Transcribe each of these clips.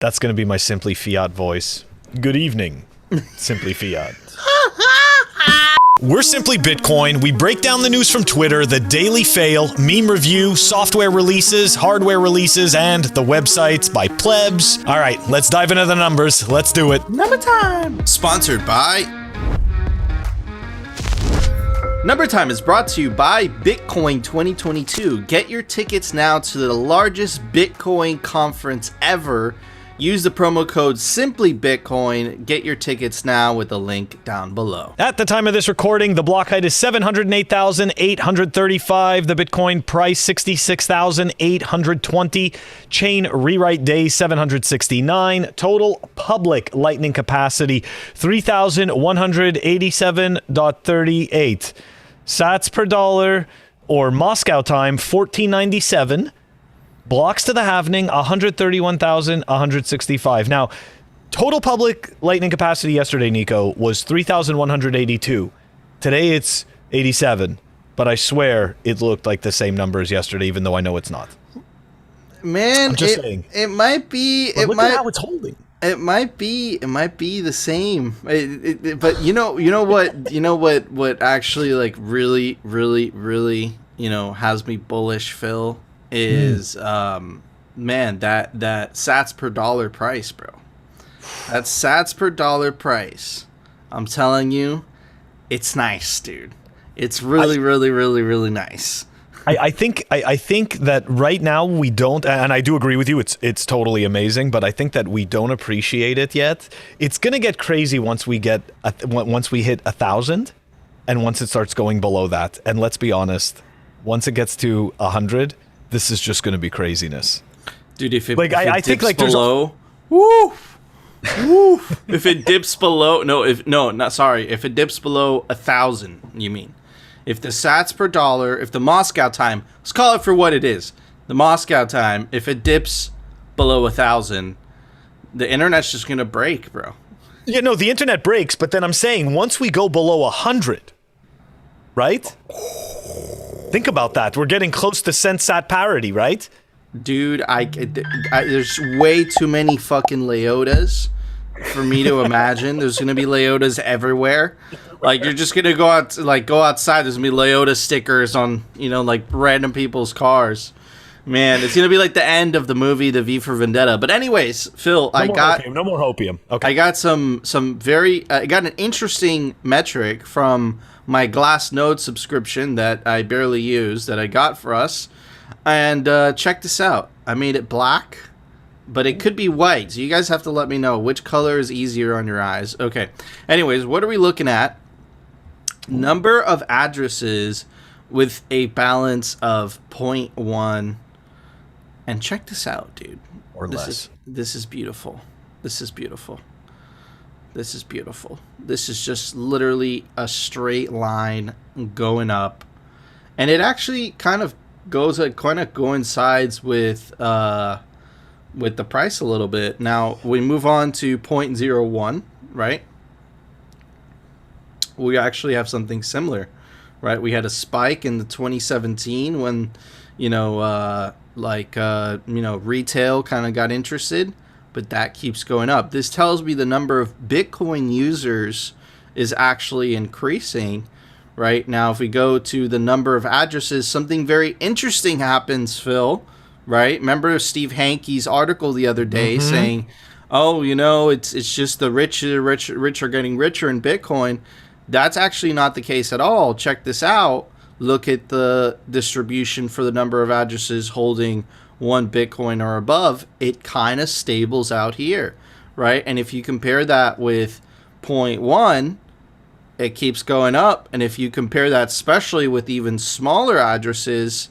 That's going to be my Simply Fiat voice. Good evening, Simply Fiat. We're Simply Bitcoin. We break down the news from Twitter, the daily fail, meme review, software releases, hardware releases, and the websites by plebs. All right, let's dive into the numbers. Let's do it. Number time. Sponsored by... Number Time is brought to you by Bitcoin 2022. Get your tickets now to the largest Bitcoin conference ever. Use the promo code SimplyBitcoin. Get your tickets now with the link down below. At the time of this recording, the block height is 708,835. The Bitcoin price, 66,820. Chain rewrite days, 769. Total public Lightning capacity, 3,187.38. Sats per dollar, or Moscow time, 1497. Blocks to the halvening, 131,165. Now, total public Lightning capacity yesterday, Nico, was 3,182. Today it's 87. But I swear it looked like the same numbers yesterday, even though I know it's not. Man, I'm just saying. It might be. But look at how it's holding. It might be the same. But you know what? What actually like really, has me bullish, Phil, is man, that Sats per dollar price, bro. That Sats per dollar price. I'm telling you, it's nice, dude. It's really nice. I think that right now we don't, and I do agree with you, it's totally amazing, but I think that we don't appreciate it yet. It's gonna get crazy once we hit 1,000, and once it starts going below that. And let's be honest, once it gets to 100, this is just gonna be craziness, dude. If it think like below, woof. If it dips below, if it dips below 1,000, you mean? If the Sats per dollar, if the Moscow time, let's call it for what it is, the Moscow time, if it dips below 1,000, the internet's just gonna break, bro. Yeah, no, the internet breaks, but then I'm saying once we go below 100, right? Think about that. We're getting close to cent-sat parity, right? Dude, there's way too many fucking Leotas for me to imagine. There's gonna be Leotas everywhere. Like, you're just gonna go outside. There's gonna be Leota stickers on, like random people's cars. Man, it's gonna be like the end of the movie, The V for Vendetta. But anyways, Phil, no more hopium. Okay. I got I got an interesting metric from my Glassnode subscription that I barely use that I got for us. And check this out. I made it black, but it could be white. So you guys have to let me know which color is easier on your eyes. Okay. Anyways, what are we looking at? Number of addresses with a balance of 0.1. And check this out, dude. Or less. This is beautiful. This is beautiful. This is beautiful. This is just literally a straight line going up. And it actually kind of coincides with the price a little bit. Now we move on to 0.01, right? We actually have something similar, right? We had a spike in the 2017 when, retail kind of got interested, but that keeps going up. This tells me the number of Bitcoin users is actually increasing. Right now, if we go to the number of addresses, something very interesting happens, Phil. Right? Remember Steve Hankey's article the other day saying, "Oh, it's just the rich are getting richer in Bitcoin." That's actually not the case at all. Check this out. Look at the distribution for the number of addresses holding 1 Bitcoin or above. It kind of stables out here, right? And if you compare that with 0.1. it keeps going up, and if you compare that especially with even smaller addresses,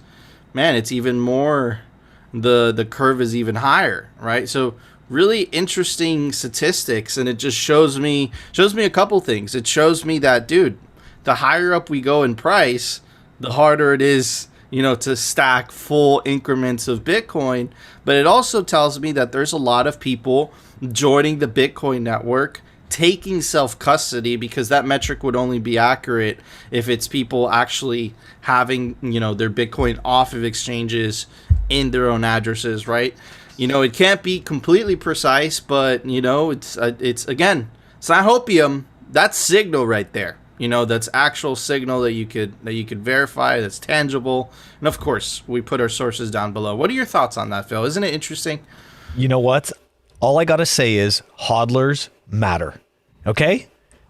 man, it's even more, the curve is even higher, right? So really interesting statistics, and it just shows me a couple things. It shows me that, dude, the higher up we go in price, the harder it is, to stack full increments of Bitcoin. But it also tells me that there's a lot of people joining the Bitcoin network, taking self-custody, because that metric would only be accurate if it's people actually having, their Bitcoin off of exchanges in their own addresses, right? it can't be completely precise, but it's again, it's not hopium. That's signal right there. That's actual signal that you could verify. That's tangible. And of course, we put our sources down below. What are your thoughts on that, Phil? Isn't it interesting? You know what? All I gotta say is hodlers matter. Okay?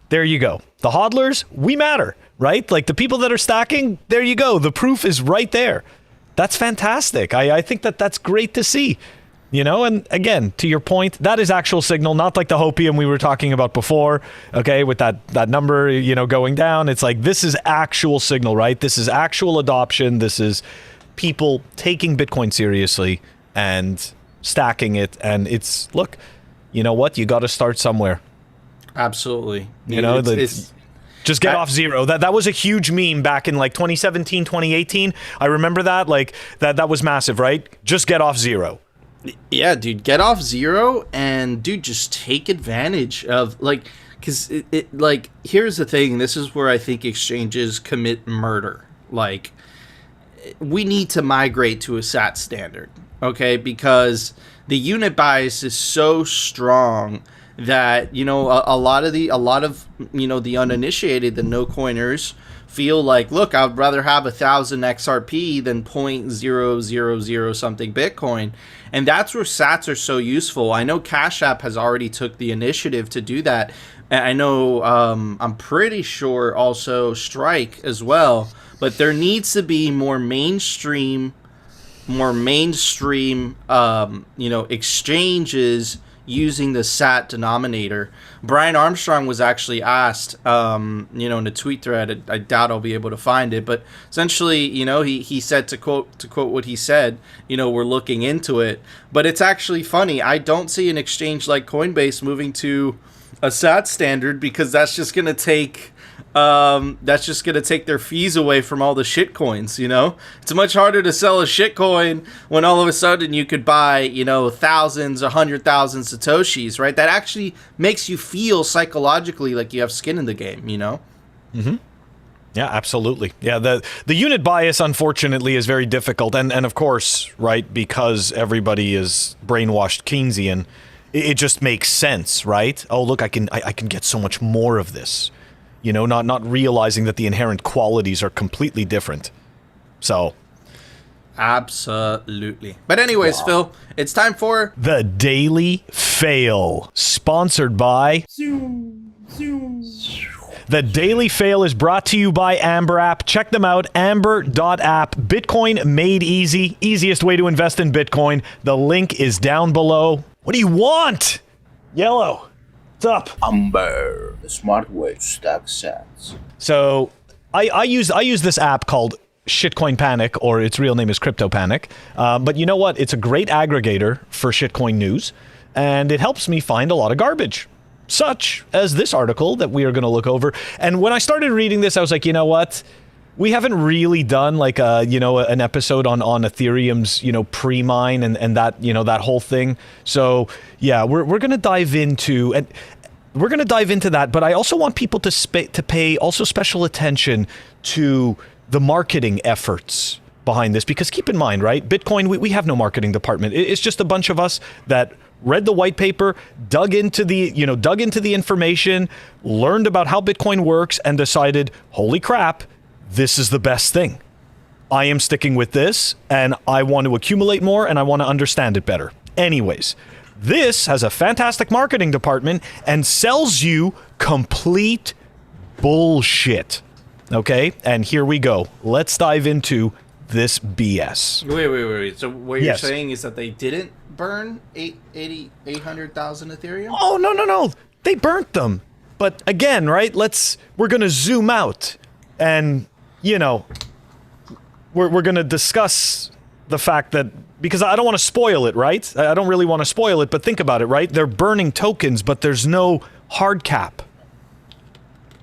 There you go. The hodlers, we matter, right? Like the people that are stacking, there you go. The proof is right there. That's fantastic. I think that's great to see. And again, to your point, that is actual signal, not like the hopium we were talking about before, okay, with that number, going down. It's like, this is actual signal, right? This is actual adoption. This is people taking Bitcoin seriously and stacking it. And it's, look, you know what? You got to start somewhere. Absolutely. Just get off zero. That was a huge meme back in like 2017, 2018. I remember that. Like that was massive, right? Just get off zero. Yeah, dude, get off zero and dude, just take advantage of because here's the thing. This is where I think exchanges commit murder. Like, we need to migrate to a SAT standard, okay? Because the unit bias is so strong that a lot of the uninitiated, the no coiners, feel like, look, I'd rather have 1,000 XRP than 0.000 something Bitcoin. And that's where sats are so useful. I know Cash App has already took the initiative to do that. And I know, I'm pretty sure also Strike as well. But there needs to be more mainstream, exchanges using the SAT denominator. Brian Armstrong was actually asked, in a tweet thread. I doubt I'll be able to find it, but essentially, he said, to quote what he said, we're looking into it. But it's actually funny. I don't see an exchange like Coinbase moving to a SAT standard because that's just gonna take their fees away from all the shit coins. It's much harder to sell a shit coin when all of a sudden you could buy thousands, 100,000 satoshis, right? That actually makes you feel psychologically like you have skin in the game. Mm-hmm. Yeah, absolutely. Yeah, the unit bias, unfortunately, is very difficult, and of course, right, because everybody is brainwashed Keynesian, it just makes sense, right? Oh, look, I can get so much more of this. Not realizing that the inherent qualities are completely different. So. Absolutely. But anyways, Phil, it's time for the Daily Fail, sponsored by The Daily Fail is brought to you by Amber App. Check them out, amber.app. Bitcoin made easy. Easiest way to invest in Bitcoin. The link is down below. What do you want? Yellow. What's up? Amber, the smart way to stack sats. So I use this app called Shitcoin Panic, or its real name is Crypto Panic. But you know what? It's a great aggregator for shitcoin news, and it helps me find a lot of garbage, such as this article that we are going to look over. And when I started reading this, I was like, you know what? We haven't really done like an episode on Ethereum's, pre-mine and that, that whole thing. So yeah, we're going to dive into, and we're going to dive into that. But I also want people to pay also special attention to the marketing efforts behind this, because keep in mind, right? Bitcoin, we have no marketing department. It's just a bunch of us that read the white paper, dug into the information, learned about how Bitcoin works, and decided, holy crap, this is the best thing. I am sticking with this, and I want to accumulate more, and I want to understand it better. Anyways, this has a fantastic marketing department and sells you complete bullshit. Okay? And here we go. Let's dive into this BS. Wait. So what you're saying is that they didn't burn 800,000 Ethereum? Oh, no. They burnt them. But again, right? We're going to zoom out and, we're going to discuss the fact that, because I don't want to spoil it, right? I don't really want to spoil it, but think about it, right? They're burning tokens, but there's no hard cap.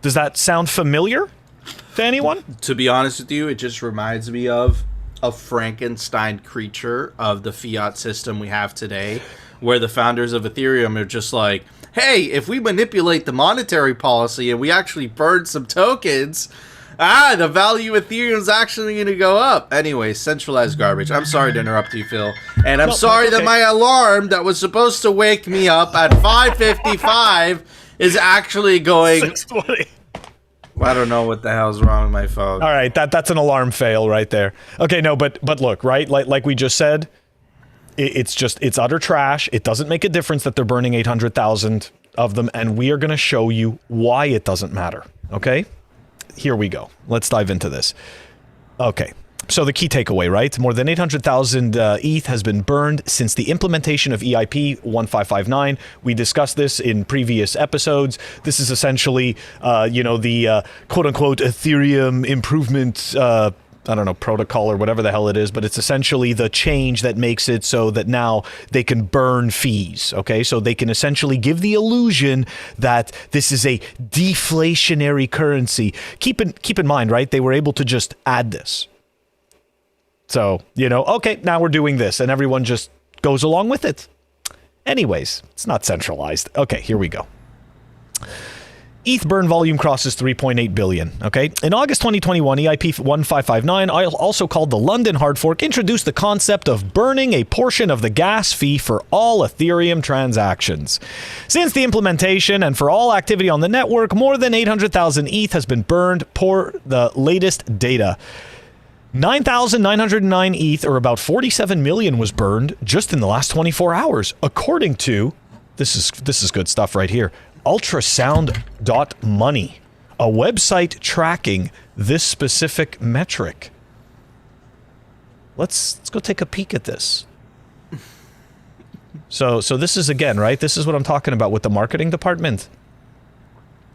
Does that sound familiar to anyone? To be honest with you, it just reminds me of a Frankenstein creature of the fiat system we have today, where the founders of Ethereum are just like, hey, if we manipulate the monetary policy and we actually burn some tokens, The value of Ethereum is actually going to go up. Anyway, centralized garbage. I'm sorry to interrupt you, Phil. And I'm sorry that my alarm that was supposed to wake me up at 5:55 is actually going... 6:20. I don't know what the hell's wrong with my phone. All right, that's an alarm fail right there. Okay, no, but look, right? Like we just said, it's utter trash. It doesn't make a difference that they're burning 800,000 of them, and we are going to show you why it doesn't matter. Okay? Here we go. Let's dive into this. Okay. So the key takeaway, right? More than 800,000 ETH has been burned since the implementation of EIP 1559. We discussed this in previous episodes. This is essentially, the quote-unquote Ethereum improvement, I don't know, protocol or whatever the hell it is, but it's essentially the change that makes it so that now they can burn fees, okay? So they can essentially give the illusion that this is a deflationary currency. Keep in mind, right? They were able to just add this. So, okay, now we're doing this, and everyone just goes along with it. Anyways, it's not centralized. Okay, here we go. ETH burn volume crosses 3.8 billion, okay? In August 2021, EIP 1559, also called the London hard fork, introduced the concept of burning a portion of the gas fee for all Ethereum transactions. Since the implementation and for all activity on the network, more than 800,000 ETH has been burned per the latest data. 9,909 ETH, or about 47 million, was burned just in the last 24 hours, according to, this is good stuff right here, ultrasound.money, a website tracking this specific metric. Let's go take a peek at this. So this is, again, right? This is what I'm talking about with the marketing department,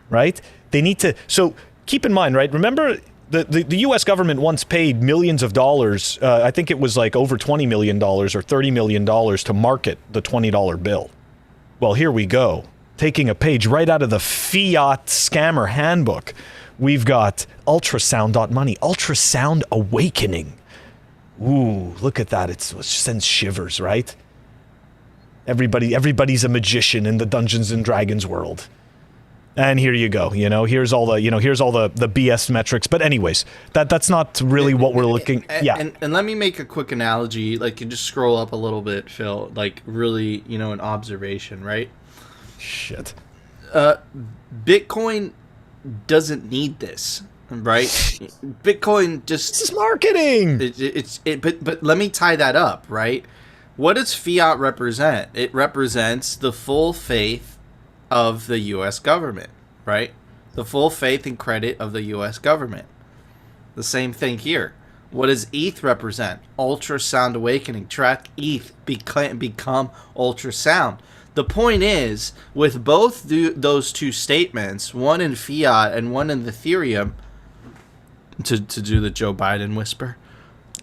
right? They need to, so keep in mind, right? Remember, the U.S. government once paid millions of dollars, I think it was like over $20 million or $30 million to market the $20 bill. Well, here we go. Taking a page right out of the fiat scammer handbook. We've got ultrasound.money, ultrasound awakening. Ooh, look at that. It sends shivers, right? Everybody's a magician in the Dungeons and Dragons world. And here you go. Here's all the BS metrics. But anyways, that's not really what we're looking. Yeah. And let me make a quick analogy. Like, you just scroll up a little bit, Phil. Like, really, an observation, right? Shit. Bitcoin doesn't need this, right? Bitcoin just... This is marketing! But let me tie that up, right? What does fiat represent? It represents the full faith of the U.S. government, right? The full faith and credit of the U.S. government. The same thing here. What does ETH represent? Ultrasound awakening. Track ETH, become ultrasound. The point is, with both those two statements, one in fiat and one in Ethereum, to do the Joe Biden whisper,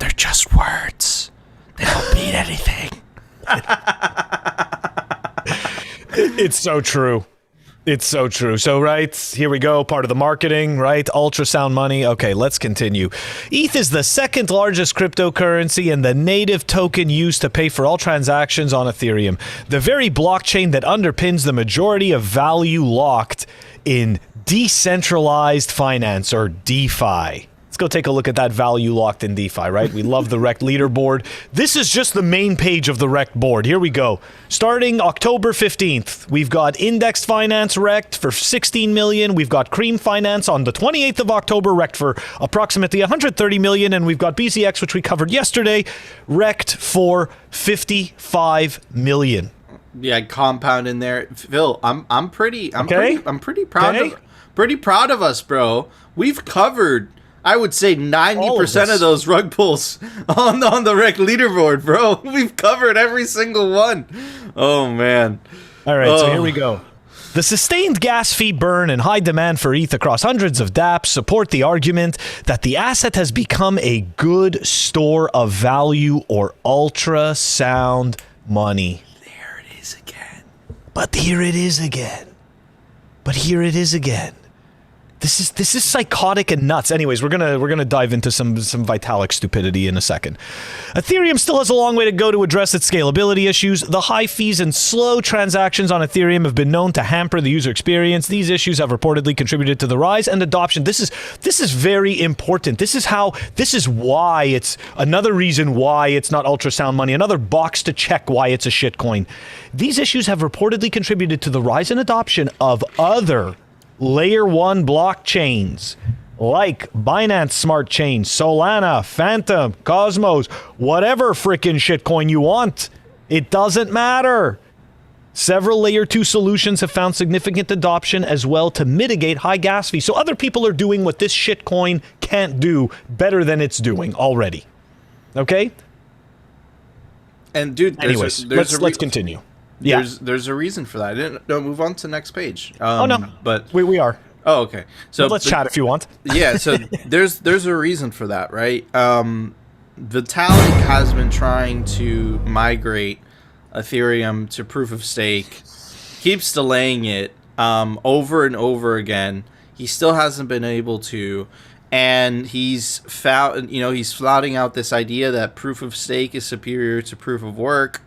they're just words. They don't mean anything. It's so true. It's so true. So, right, here we go. Part of the marketing, right? Ultrasound money. Okay, let's continue. ETH is the second largest cryptocurrency and the native token used to pay for all transactions on Ethereum. The very blockchain that underpins the majority of value locked in decentralized finance, or DeFi. Let's go take a look at that value locked in DeFi, right? We love the Rect leaderboard. This is just the main page of the Rect board. Here we go. Starting October 15th, we've got Indexed Finance Rect for 16 million. We've got Cream Finance on the 28th of October, Rect for approximately 130 million. And we've got BCX, which we covered yesterday, Rect for 55 million. Yeah, compound in there. Phil, I'm pretty proud Okay. pretty proud of us, bro. We've covered, I would say, 90% of those rug pulls on the Rect leaderboard, bro. We've covered every single one. Oh, man. All right, so here we go. The sustained gas fee burn and high demand for ETH across hundreds of dApps support the argument that the asset has become a good store of value, or ultrasound money. There it is again. But here it is again. This is psychotic and nuts. Anyways, we're gonna dive into some Vitalik stupidity in a second. Ethereum still has a long way to go to address its scalability issues. The high fees and slow transactions on Ethereum have been known to hamper the user experience. These issues have reportedly contributed to the rise and adoption. This is very important. This is why it's another reason why it's not ultrasound money. Another box to check why it's a shitcoin. These issues have reportedly contributed to the rise and adoption of other Layer 1 blockchains like Binance Smart Chain, Solana, Phantom, Cosmos, whatever frickin' shitcoin you want. It doesn't matter. Several Layer 2 solutions have found significant adoption as well to mitigate high gas fees. So other people are doing what this shitcoin can't do better than it's doing already. Okay? And dude, anyways, let's continue. Yeah, there's a reason for that. No, move on to the next page. Oh no, but we are. Oh, okay. So but let's chat if you want. Yeah. So there's a reason for that, right? Vitalik has been trying to migrate Ethereum to proof of stake, keeps delaying it over and over again. He still hasn't been able to, and he's flouting out this idea that proof of stake is superior to proof of work.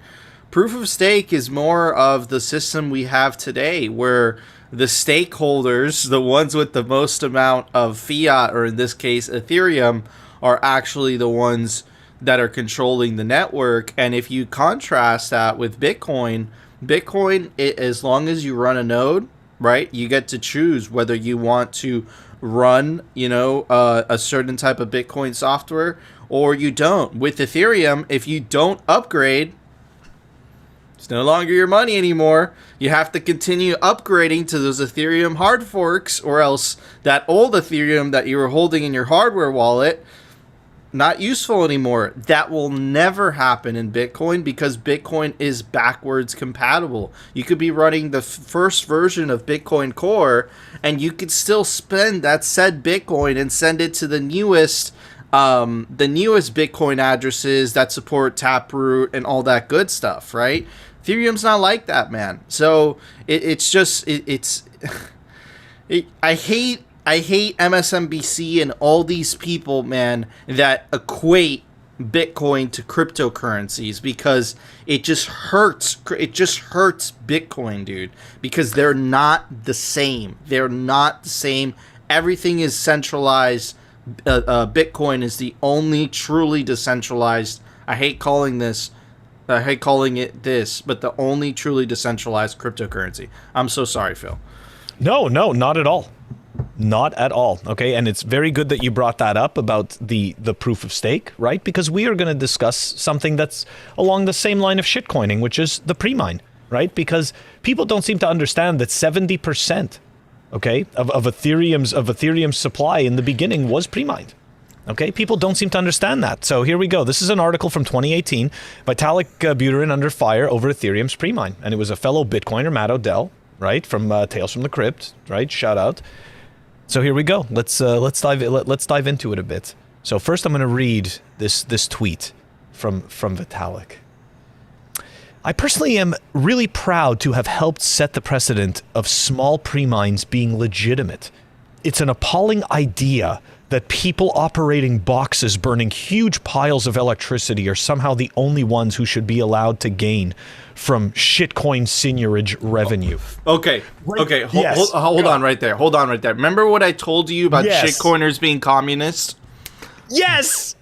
Proof of stake is more of the system we have today, where the stakeholders, the ones with the most amount of fiat, or in this case Ethereum, are actually the ones that are controlling the network. And if you contrast that with Bitcoin, as long as you run a node, right, you get to choose whether you want to run, a certain type of Bitcoin software or you don't. With Ethereum, if you don't upgrade, it's no longer your money anymore. You have to continue upgrading to those Ethereum hard forks, or else that old Ethereum that you were holding in your hardware wallet, not useful anymore. That will never happen in Bitcoin because Bitcoin is backwards compatible. You could be running the first version of Bitcoin Core and you could still spend that said Bitcoin and send it to the newest Bitcoin addresses that support Taproot and all that good stuff, right? Ethereum's not like that, man. So I hate MSNBC and all these people, man, that equate Bitcoin to cryptocurrencies, because it just hurts. It just hurts Bitcoin, dude, because they're not the same. They're not the same. Everything is centralized. Bitcoin is the only truly decentralized. I hate calling it this, but the only truly decentralized cryptocurrency. I'm so sorry, Phil. No, not at all. Not at all. Okay, and it's very good that you brought that up about the proof of stake, right? Because we are going to discuss something that's along the same line of shitcoining, which is the pre-mine, right? Because people don't seem to understand that 70%, okay, of Ethereum's supply in the beginning was pre-mined. Okay, people don't seem to understand that. So here we go. This is an article from 2018. Vitalik Buterin under fire over Ethereum's pre-mine, and it was a fellow Bitcoiner, Matt Odell, right, from Tales from the Crypt, right? Shout out. So here we go. Let's dive into it a bit. So first, I'm going to read this tweet from Vitalik. I personally am really proud to have helped set the precedent of small pre-mines being legitimate. It's an appalling idea that people operating boxes burning huge piles of electricity are somehow the only ones who should be allowed to gain from shitcoin seigniorage revenue. Okay. Hold on right there. Remember what I told you about shitcoiners being communist? Yes.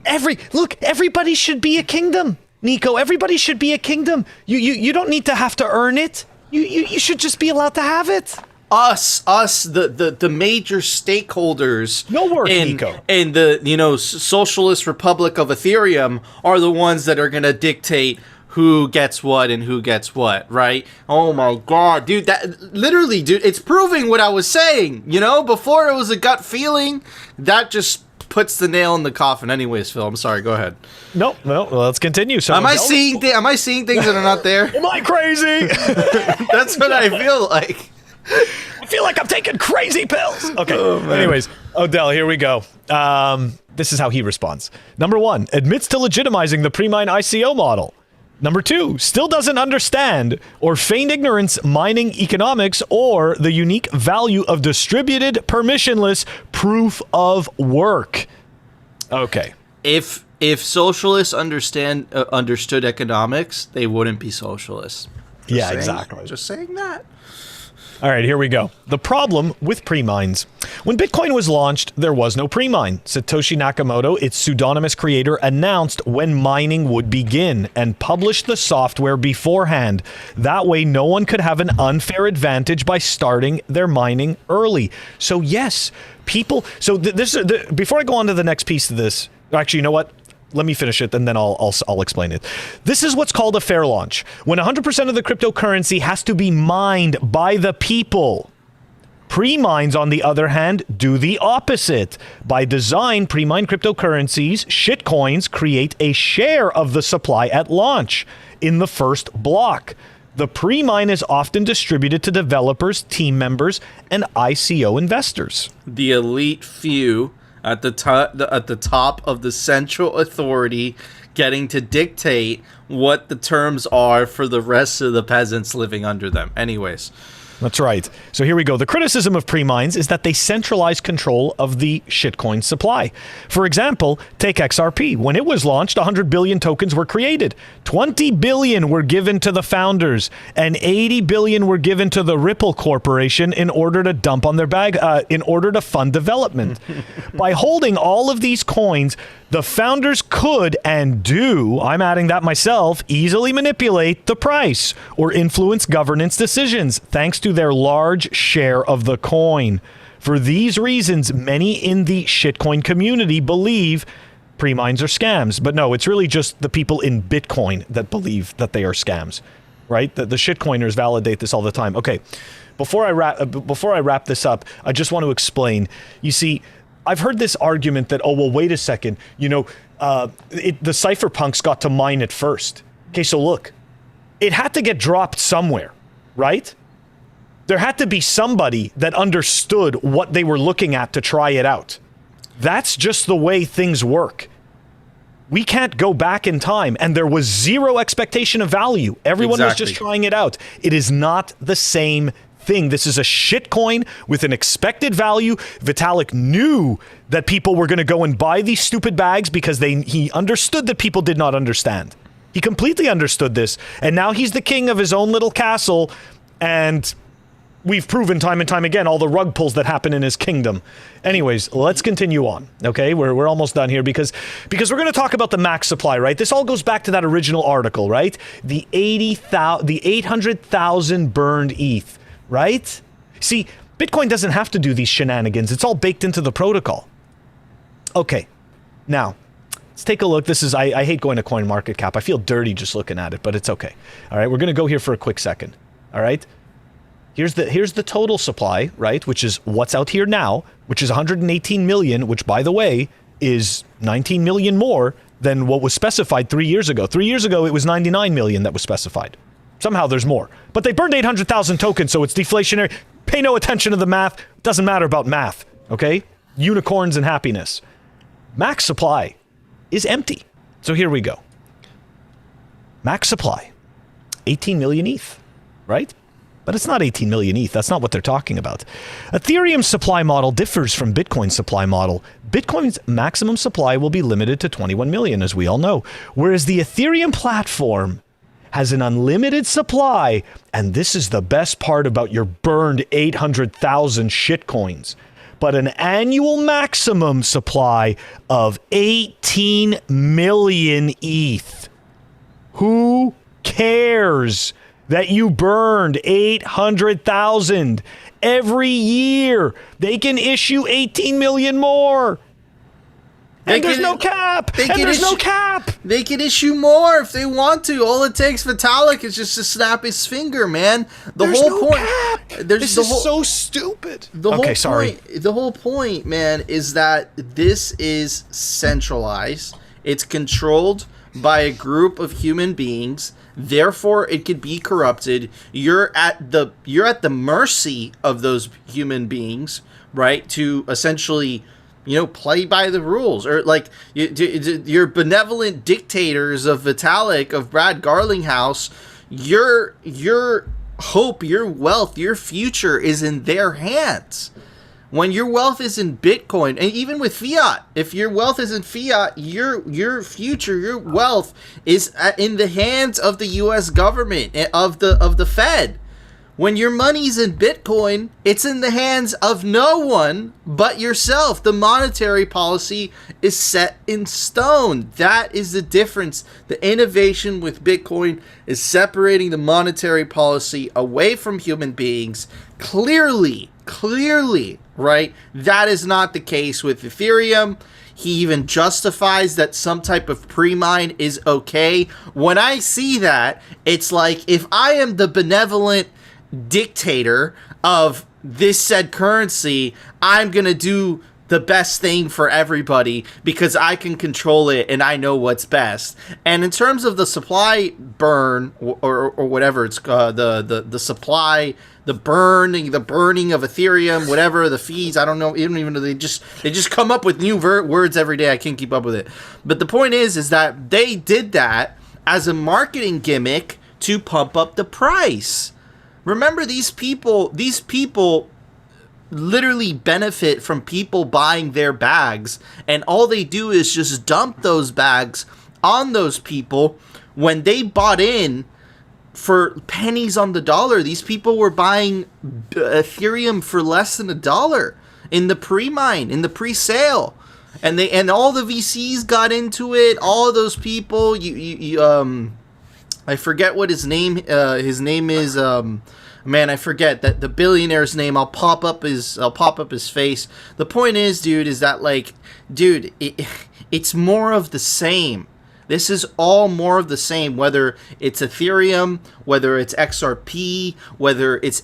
Everybody should be a kingdom, Nico. Everybody should be a kingdom. You don't need to have to earn it. You should just be allowed to have it. Us, the major stakeholders Nico. in the Socialist Republic of Ethereum are the ones that are gonna dictate who gets what and who gets what, right? Oh my god, dude, it's proving what I was saying. Before it was a gut feeling. That just puts the nail in the coffin. Anyways, Phil, I'm sorry. Go ahead. No. Well, let's continue. So am I seeing things that are not there? Am I crazy? That's what I feel like. I feel like I'm taking crazy pills. Okay. Anyways, Odell, here we go. This is how he responds. Number 1, admits to legitimizing the pre-mine ICO model. Number 2, still doesn't understand or feigned ignorance mining economics or the unique value of distributed permissionless proof of work. Okay. If socialists understood economics, they wouldn't be socialists. Exactly. Just saying that. All right, here we go. The problem with pre-mines. When Bitcoin was launched, there was no pre-mine. Satoshi Nakamoto, its pseudonymous creator, announced when mining would begin and published the software beforehand. That way, no one could have an unfair advantage by starting their mining early. So yes, people... So before I go on to the next piece of this... Actually, you know what? Let me finish it, and then I'll explain it. This is what's called a fair launch, when 100% of the cryptocurrency has to be mined by the people. Pre-mines, on the other hand, do the opposite. By design, pre-mined cryptocurrencies, shitcoins, create a share of the supply at launch in the first block. The pre-mine is often distributed to developers, team members, and ICO investors. The elite few at the top of the central authority getting to dictate what the terms are for the rest of the peasants living under them. Anyways. That's right. So here we go. The criticism of pre-mines is that they centralize control of the shitcoin supply. For example, take XRP. When it was launched, 100 billion tokens were created. 20 billion were given to the founders, and 80 billion were given to the Ripple Corporation in order to dump on their bag, in order to fund development. By holding all of these coins, the founders could and do, I'm adding that myself, easily manipulate the price or influence governance decisions thanks to their large share of the coin. For these reasons, many in the shitcoin community believe pre-mines are scams. But no, it's really just the people in Bitcoin that believe that they are scams, right? The shitcoiners validate this all the time. Okay, before I wrap this up, I just want to explain. You see, I've heard this argument that, oh, well, wait a second, you know, the cypherpunks got to mine it first. Okay, so look, it had to get dropped somewhere, right? There had to be somebody that understood what they were looking at to try it out. That's just the way things work. We can't go back in time, and there was zero expectation of value. Everyone was just trying it out. It is not the same thing. This is a shitcoin with an expected value. Vitalik knew that people were going to go and buy these stupid bags because he understood that people did not understand. He completely understood this, and now he's the king of his own little castle, and we've proven time and time again all the rug pulls that happen in his kingdom. Anyways, let's continue on. Okay, we're almost done here because we're going to talk about the max supply, right? This all goes back to that original article, right? The 800,000 burned ETH. Right? See, Bitcoin doesn't have to do these shenanigans. It's all baked into the protocol. Okay, now, let's take a look. This is, I hate going to CoinMarketCap. I feel dirty just looking at it, but it's okay. All right, we're going to go here for a quick second. All right? Here's the total supply, right, which is what's out here now, which is 118 million, which, by the way, is 19 million more than what was specified 3 years ago. 3 years ago, it was 99 million that was specified. Somehow there's more. But they burned 800,000 tokens, so it's deflationary. Pay no attention to the math. It doesn't matter about math, okay? Unicorns and happiness. Max supply is empty. So here we go. Max supply, 18 million ETH, right? But it's not 18 million ETH. That's not what they're talking about. Ethereum's supply model differs from Bitcoin's supply model. Bitcoin's maximum supply will be limited to 21 million, as we all know, whereas the Ethereum platform has an unlimited supply, and this is the best part about your burned 800,000 shitcoins, but an annual maximum supply of 18 million ETH. Who cares that you burned 800,000 every year? They can issue 18 million more. And there's no cap! And there's no cap! They can issue more if they want to. All it takes Vitalik is just to snap his finger, man. There's whole point. Cap. This is so stupid. The whole point, man, is that this is centralized. It's controlled by a group of human beings. Therefore, it could be corrupted. You're at the mercy of those human beings, right? To essentially play by the rules, or like your benevolent dictators of Vitalik, of Brad Garlinghouse. Your hope, your wealth, your future is in their hands. When your wealth is in Bitcoin, and even with fiat, if your wealth is in fiat, your future, your wealth is in the hands of the U.S. government, of the Fed. When your money's in Bitcoin, it's in the hands of no one but yourself. The monetary policy is set in stone. That is the difference. The innovation with Bitcoin is separating the monetary policy away from human beings. Clearly, right? That is not the case with Ethereum. He even justifies that some type of pre-mine is okay. When I see that, it's like, if I am the benevolent dictator of this said currency, I'm gonna do the best thing for everybody because I can control it and I know what's best. And in terms of the supply burn, or whatever it's the supply, the burning of Ethereum, whatever the fees, I don't know, even though they just come up with new words every day. I can't keep up with it. But the point is that they did that as a marketing gimmick to pump up the price. Remember, these people literally benefit from people buying their bags, and all they do is just dump those bags on those people. When they bought in for pennies on the dollar, these people were buying Ethereum for less than $1 in the pre-mine, in the pre-sale. And all the VCs got into it. All of those people, I forget what his name is. Man, I forget that the billionaire's name. I'll pop up his face. The point is, dude, is that it's more of the same. This is all more of the same. Whether it's Ethereum, whether it's XRP, whether it's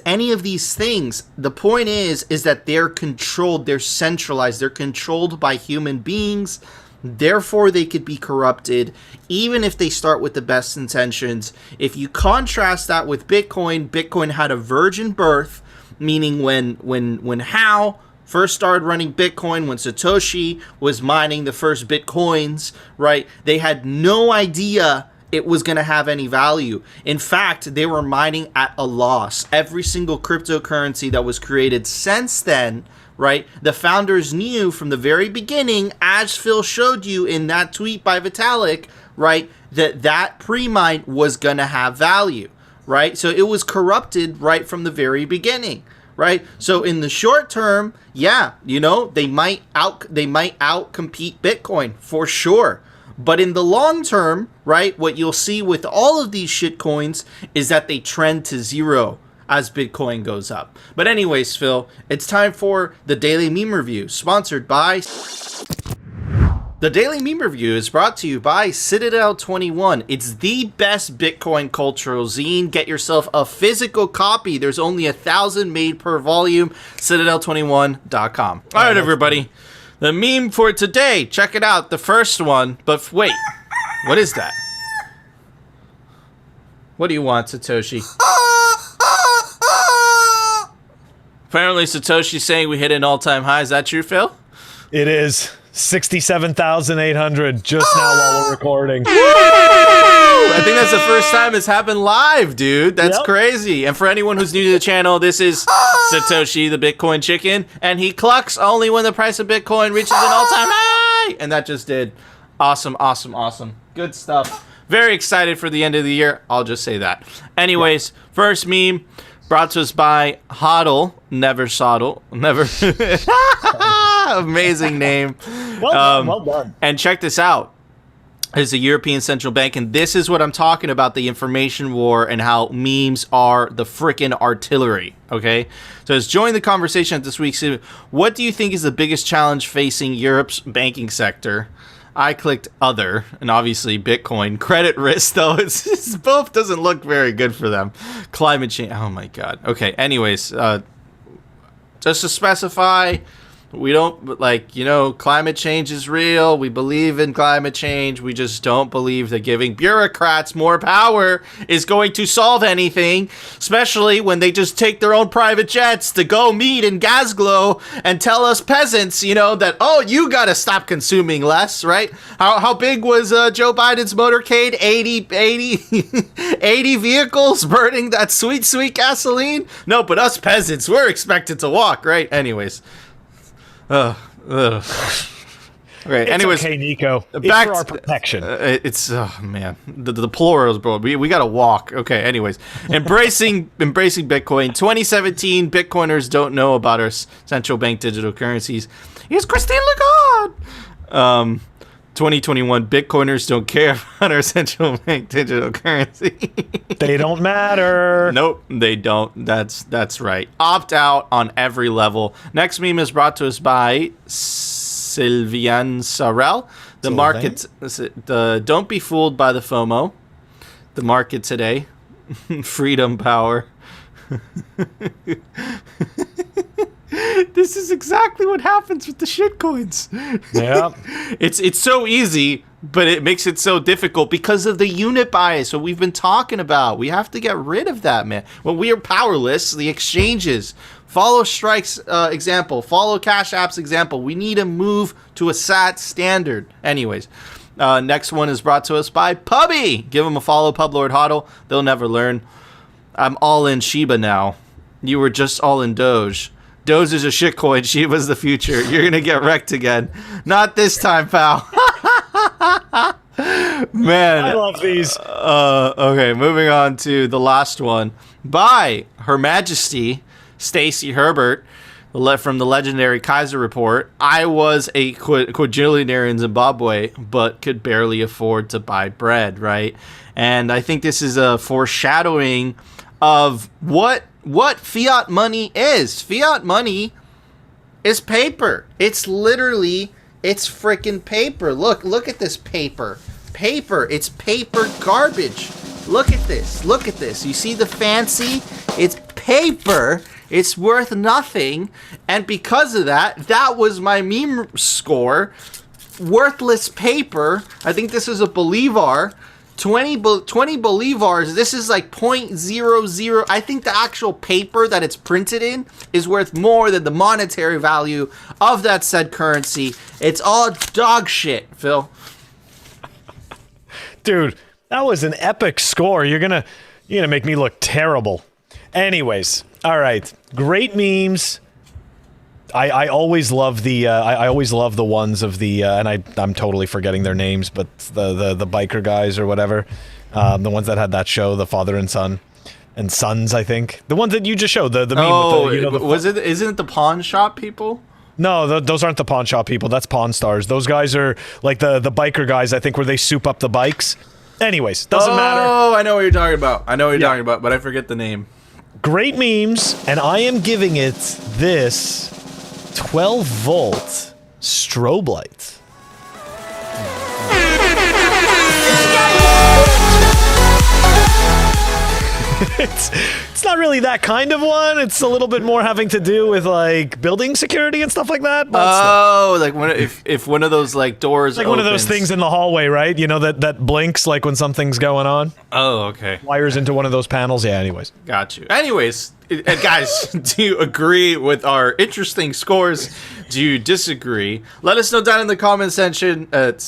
any of these things. The point is that they're controlled. They're centralized. They're controlled by human beings. Therefore, they could be corrupted, even if they start with the best intentions. If you contrast that with Bitcoin had a virgin birth, meaning when Hao first started running Bitcoin, when Satoshi was mining the first Bitcoins, right? They had no idea it was going to have any value. In fact, they were mining at a loss. Every single cryptocurrency that was created since then, right? The founders knew from the very beginning, as Phil showed you in that tweet by Vitalik, right, that pre-mine was going to have value, right? So it was corrupted right from the very beginning, right? So in the short term, yeah, they might outcompete Bitcoin for sure. But in the long term, right, what you'll see with all of these shit coins is that they trend to zero as Bitcoin goes up. But anyways, Phil, it's time for the Daily Meme Review, sponsored by... The Daily Meme Review is brought to you by Citadel 21. It's the best Bitcoin cultural zine. Get yourself a physical copy. There's only 1,000 made per volume. Citadel21.com. All right, everybody. The meme for today. Check it out. The first one. But wait. What is that? What do you want, Satoshi? Apparently, Satoshi's saying we hit an all-time high. Is that true, Phil? It is 67,800 just now while we're recording. I think that's the first time it's happened live, dude. That's crazy. And for anyone who's new to the channel, this is Satoshi, the Bitcoin chicken, and he clucks only when the price of Bitcoin reaches an all-time high. And that just did. Awesome, awesome, awesome. Good stuff. Very excited for the end of the year. I'll just say that. Anyways, first meme. Brought to us by Hodl, never Soddle, never. Amazing name. Well done. And check this out. It's the European Central Bank, and this is what I'm talking about, the information war and how memes are the frickin' artillery, okay? So let's join the conversation at this week's... What do you think is the biggest challenge facing Europe's banking sector? I clicked other, and obviously Bitcoin. Credit risk, though, it's both doesn't look very good for them. Climate change, oh my god. Okay, anyways, just to specify, We don't, like, climate change is real. We believe in climate change. We just don't believe that giving bureaucrats more power is going to solve anything, especially when they just take their own private jets to go meet in Glasgow and tell us peasants, that, oh, you got to stop consuming less, right? How big was Joe Biden's motorcade? 80 vehicles burning that sweet, sweet gasoline? No, but us peasants, we're expected to walk, right? Anyways. Okay. Anyways, okay, Nico. It's back for our protection. Man, the plurals, bro. We gotta walk. Okay. Anyways, embracing Bitcoin. 2017, Bitcoiners don't know about our central bank digital currencies. Here's Christine Lagarde. 2021, Bitcoiners don't care about our central bank digital currency. They don't matter. Nope, they don't. That's right. Opt out on every level. Next meme is brought to us by Sylvian Sorel. The market. Don't be fooled by the FOMO. The market today. Freedom power. This is exactly what happens with the shitcoins. Yeah. It's so easy, but it makes it so difficult because of the unit bias, what we've been talking about. We have to get rid of that, man. When we are powerless, the exchanges, follow Strike's example, follow Cash App's example. We need to move to a SAT standard. Anyways, next one is brought to us by Pubby. Give them a follow, Pub Lord Hodl. They'll never learn. I'm all in Shiba now. You were just all in Doge. Doge is a shitcoin. Shiba's the future. You're going to get wrecked again. Not this time, pal. Man. I love these. Okay, moving on to the last one. By Her Majesty, Stacey Herbert, from the legendary Kaiser Report. I was a quadrillionaire in Zimbabwe, but could barely afford to buy bread, right? And I think this is a foreshadowing of what fiat money is. Fiat money is paper. It's freaking paper. Look at this paper. It's paper garbage. Look at this. You see the fancy? It's paper. It's worth nothing. And because of that was my meme score. Worthless paper. I think this is a Bolivar. 20 bolivars, this is like 0.00. I think the actual paper that it's printed in is worth more than the monetary value of that said currency. It's all dog shit, Phil. Dude, that was an epic score. You're gonna make me look terrible. Anyways, all right. Great memes. I always love the I always love the ones of the and I'm totally forgetting their names, but the biker guys or whatever, the ones that had that show, the father and son and sons, I think the ones that you just showed the meme with the, isn't it the pawn shop people? No, those aren't the pawn shop people. That's Pawn Stars. Those guys are like the biker guys, I think, where they soup up the bikes. Anyways, doesn't matter. Oh, I know what you're talking about. Talking about, but I forget the name. Great memes, and I am giving it this 12-volt strobe light. It's not really that kind of one. It's a little bit more having to do with like building security and stuff like that. Like if one of those like doors, like opens. One of those things in the hallway, right? You know that blinks like when something's going on. Oh, okay. Wires into one of those panels. Yeah. Anyways. Got you. Anyways, guys, do you agree with our interesting scores? Do you disagree? Let us know down in the comment section, and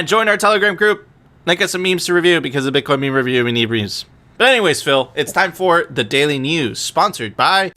join our Telegram group. Link us some memes to review because of Bitcoin meme review. We need memes. But anyways, Phil, it's time for the Daily News, sponsored by...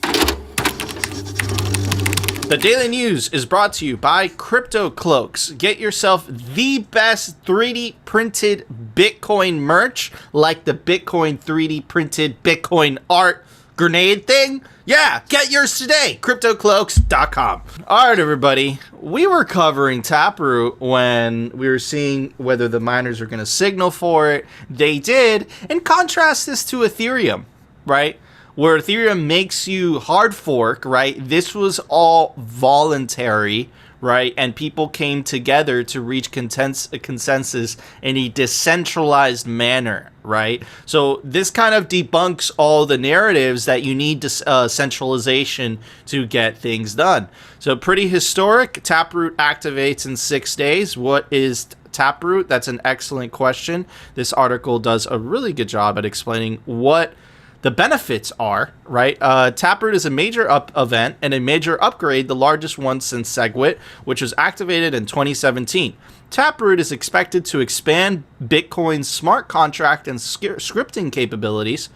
The Daily News is brought to you by Crypto Cloaks. Get yourself the best 3D printed Bitcoin merch, like the Bitcoin 3D printed Bitcoin art grenade thing. Yeah, get yours today. CryptoCloaks.com. All right, everybody. We were covering Taproot when we were seeing whether the miners are going to signal for it. They did. And contrast this to Ethereum, right? Where Ethereum makes you hard fork, right? This was all voluntary, right? And people came together to reach a consensus in a decentralized manner, right? So this kind of debunks all the narratives that you need centralization to get things done. So pretty historic. Taproot activates in 6 days. What is Taproot? That's an excellent question. This article does a really good job at explaining what the benefits are, right? Taproot is a major event and a major upgrade, the largest one since SegWit, which was activated in 2017. Taproot is expected to expand Bitcoin's smart contract and scripting capabilities.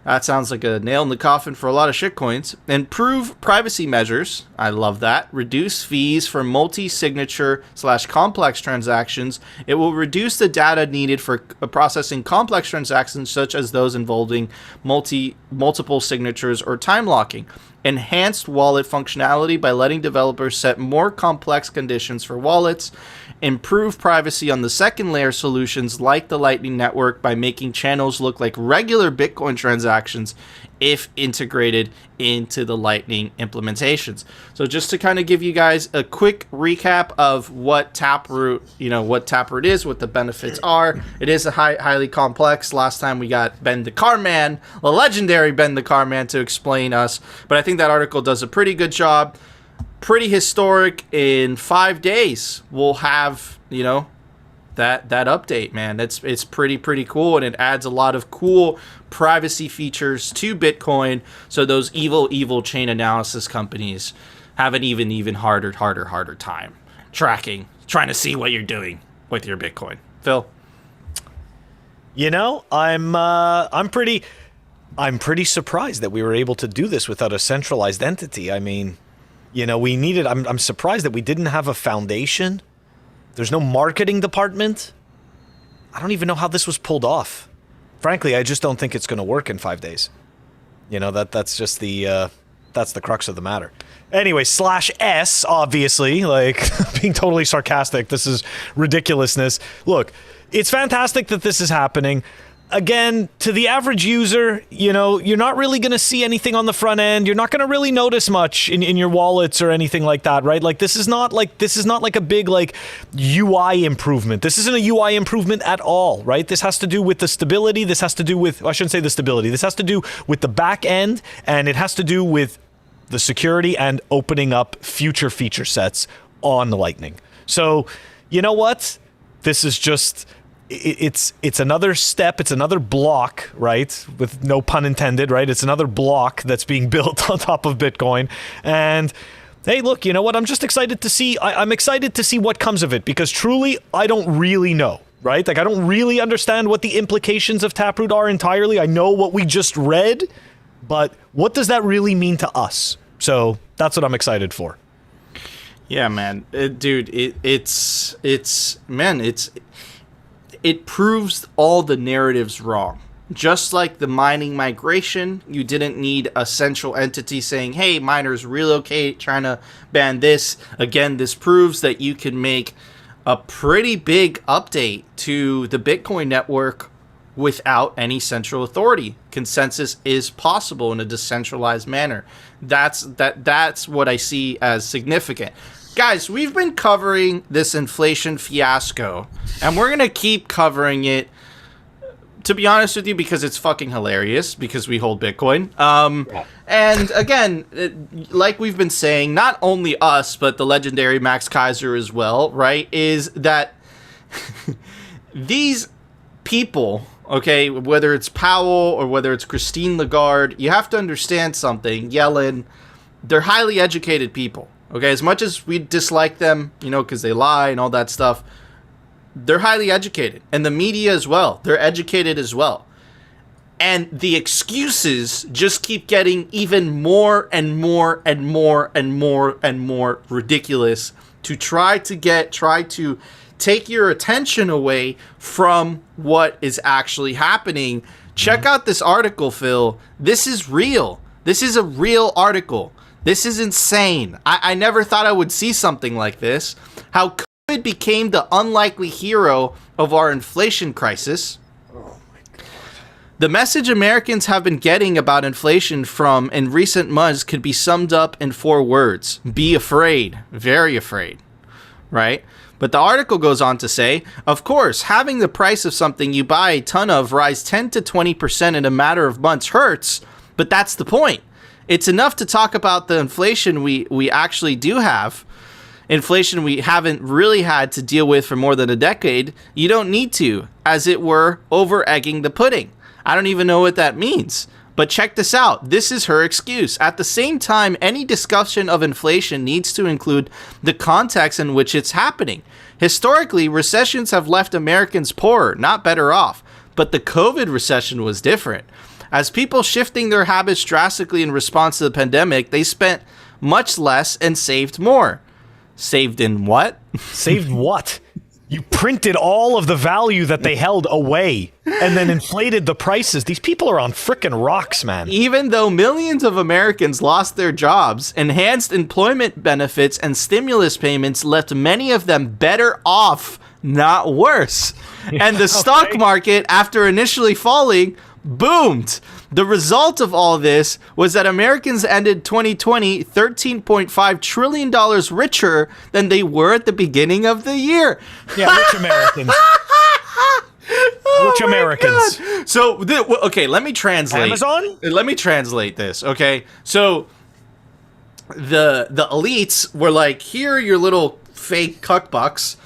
That sounds like a nail in the coffin for a lot of shitcoins. Improve privacy measures. I love that. Reduce fees for multi-signature / complex transactions. It will reduce the data needed for processing complex transactions such as those involving multiple signatures or time locking. Enhanced wallet functionality by letting developers set more complex conditions for wallets. Improve privacy on the second layer solutions like the Lightning Network by making channels look like regular Bitcoin transactions if integrated into the Lightning implementations. So just to kind of give you guys a quick recap of what Taproot, what Taproot is, what the benefits are. It is a highly complex. Last time we got Ben the Carman, the legendary Ben the Carman, to explain us. But I think that article does a pretty good job. Pretty historic. In 5 days we'll have that update, man. It's pretty cool, and it adds a lot of cool privacy features to Bitcoin, so those evil chain analysis companies have an even harder time trying to see what you're doing with your Bitcoin. Phil? I'm pretty surprised that we were able to do this without a centralized entity. I mean, we needed, I'm surprised that we didn't have a foundation. There's no marketing department. I don't even know how this was pulled off. Frankly, I just don't think it's going to work in 5 days. That's just that's the crux of the matter. Anyway, /S, obviously, being totally sarcastic. This is ridiculousness. Look, it's fantastic that this is happening. Again, to the average user, you're not really going to see anything on the front end. You're not going to really notice much in your wallets or anything like that, right? This is not like a big UI improvement. This isn't a UI improvement at all, right? This has to do with the stability. This has to do with, I shouldn't say the stability. This has to do with the back end, and it has to do with the security and opening up future feature sets on the Lightning. So, you know what? This is just... It's another step, it's another block, right? With no pun intended, right? It's another block that's being built on top of Bitcoin. And hey, look, you know what? I'm just excited to see, I'm excited to see what comes of it, because truly, I don't really know, right? I don't really understand what the implications of Taproot are entirely. I know what we just read, but what does that really mean to us? So that's what I'm excited for. Yeah, man. Dude, it proves all the narratives wrong. Just like the mining migration, you didn't need a central entity saying, hey, miners relocate, trying to ban this. Again, this proves that you can make a pretty big update to the Bitcoin network without any central authority. Consensus is possible in a decentralized manner. That's what I see as significant. Guys, we've been covering this inflation fiasco, and we're going to keep covering it, to be honest with you, because it's fucking hilarious, because we hold Bitcoin. And again, like we've been saying, not only us, but the legendary Max Kaiser as well, right, is that these people, okay, whether it's Powell or whether it's Christine Lagarde, you have to understand something. Yellen, they're highly educated people. Okay, as much as we dislike them, because they lie and all that stuff, they're highly educated. And the media as well. They're educated as well. And the excuses just keep getting even more and more and more and more and more ridiculous to try to take your attention away from what is actually happening. Check out this article, Phil. This is real. This is a real article. This is insane. I never thought I would see something like this. How COVID became the unlikely hero of our inflation crisis. Oh my God. The message Americans have been getting about inflation from in recent months could be summed up in 4 words. Be afraid. Very afraid. Right? But the article goes on to say, of course, having the price of something you buy a ton of rise 10 to 20% in a matter of months hurts, but that's the point. It's enough to talk about the inflation we actually do have. Inflation we haven't really had to deal with for more than a decade. You don't need to, as it were, over-egging the pudding. I don't even know what that means. But check this out. This is her excuse. At the same time, any discussion of inflation needs to include the context in which it's happening. Historically, recessions have left Americans poorer, not better off. But the COVID recession was different. As people shifting their habits drastically in response to the pandemic, they spent much less and saved more. Saved in what? Saved what? You printed all of the value that they held away and then inflated the prices. These people are on frickin' rocks, man. Even though millions of Americans lost their jobs, enhanced employment benefits and stimulus payments left many of them better off, not worse. And the stock market, after initially falling, boomed. The result of all this was that Americans ended 2020 $13.5 trillion richer than they were at the beginning of the year. Yeah, rich Americans. Rich Americans. God. So, okay, let me translate. Amazon? Let me translate this, okay? So, the elites were like, here are your little fake cuckbucks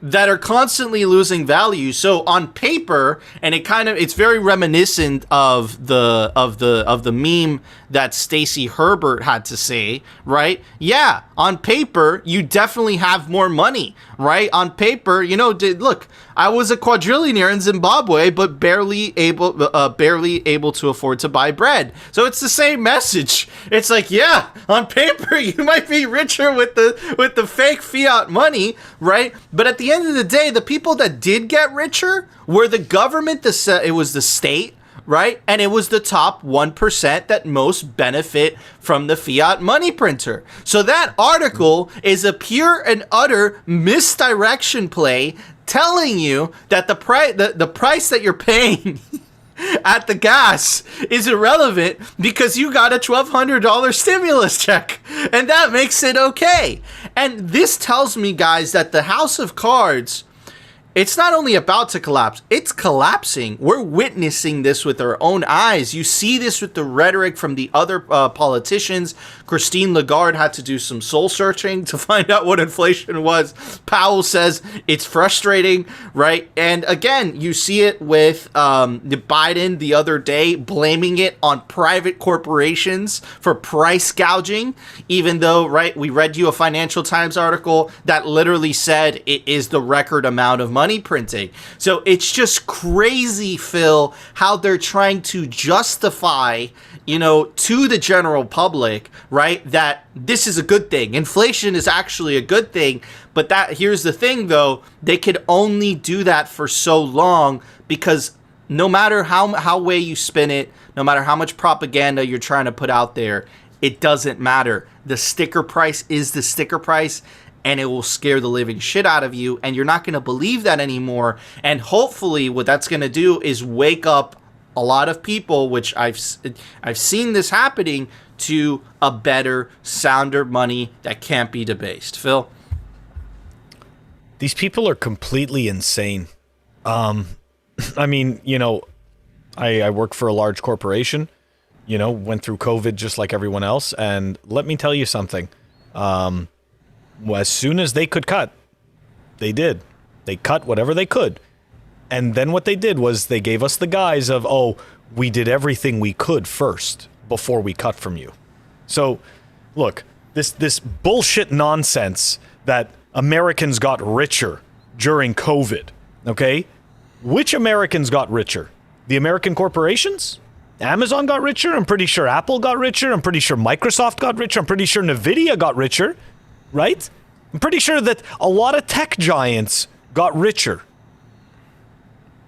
that are constantly losing value. So on paper, and it's very reminiscent of the meme that Stacey Herbert had to say, right? Yeah, on paper, you definitely have more money, right? On paper, look, I was a quadrillionaire in Zimbabwe, but barely able to afford to buy bread. So it's the same message. It's like, yeah, on paper, you might be richer with the fake fiat money, right? But at the end of the day, the people that did get richer were the government, it was the state, right? And it was the top 1% that most benefit from the fiat money printer. So that article is a pure and utter misdirection play telling you that the price that you're paying at the gas is irrelevant because you got a $1,200 stimulus check, and that makes it okay. And this tells me, guys, that the house of cards, it's not only about to collapse, it's collapsing. We're witnessing this with our own eyes. You see this with the rhetoric from the other politicians. Christine Lagarde had to do some soul searching to find out what inflation was. Powell says it's frustrating, right? And again, you see it with Biden the other day blaming it on private corporations for price gouging, even though, right, we read you a Financial Times article that literally said it is the record amount of money printing. So it's just crazy, Phil, how they're trying to justify, to the general public, right, that this is a good thing. Inflation is actually a good thing. But here's the thing, though, they could only do that for so long because no matter how way you spin it, no matter how much propaganda you're trying to put out there, it doesn't matter. The sticker price is the sticker price, and it will scare the living shit out of you, and you're not going to believe that anymore. And hopefully what that's going to do is wake up a lot of people, which I've seen this happening, to a better, sounder money that can't be debased. Phil? These people are completely insane. I mean, I work for a large corporation, went through COVID just like everyone else, and let me tell you something. As soon as they could cut, they did. They cut whatever they could. And then what they did was they gave us the guise of, we did everything we could first before we cut from you. So, look, this bullshit nonsense that Americans got richer during COVID, okay? Which Americans got richer? The American corporations? Amazon got richer. I'm pretty sure Apple got richer. I'm pretty sure Microsoft got richer. I'm pretty sure Nvidia got richer. Right? I'm pretty sure that a lot of tech giants got richer.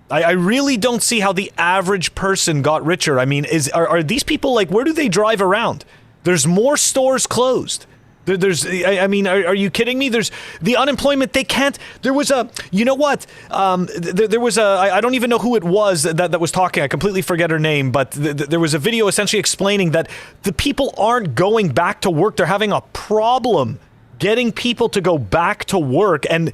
I really don't see how the average person got richer. I mean, are these people, like, where do they drive around? There's more stores closed. I mean, are you kidding me? There's the unemployment. They can't. There was a, you know what? There was a, I don't even know who it was that was talking. I completely forget her name, but there was a video essentially explaining that the people aren't going back to work. They're having a problem getting people to go back to work. And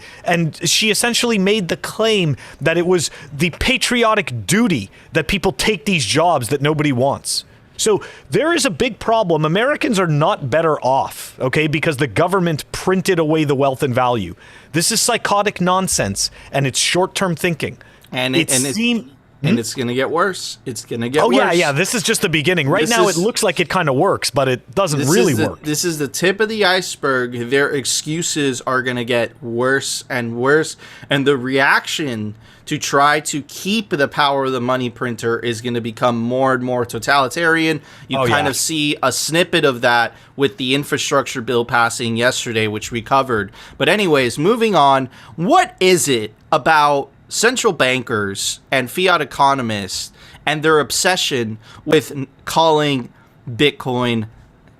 she essentially made the claim that it was the patriotic duty that people take these jobs that nobody wants. So there is a big problem. Americans are not better off, okay, because the government printed away the wealth and value. This is psychotic nonsense, and it's short-term thinking. And it's going to get worse. It's going to get worse. Oh, yeah. This is just the beginning. Right now, it looks like it kind of works, but it doesn't really work. This is the tip of the iceberg. Their excuses are going to get worse and worse. And the reaction to try to keep the power of the money printer is going to become more and more totalitarian. You kind of see a snippet of that with the infrastructure bill passing yesterday, which we covered. But anyways, moving on. What is it about central bankers and fiat economists and their obsession with calling Bitcoin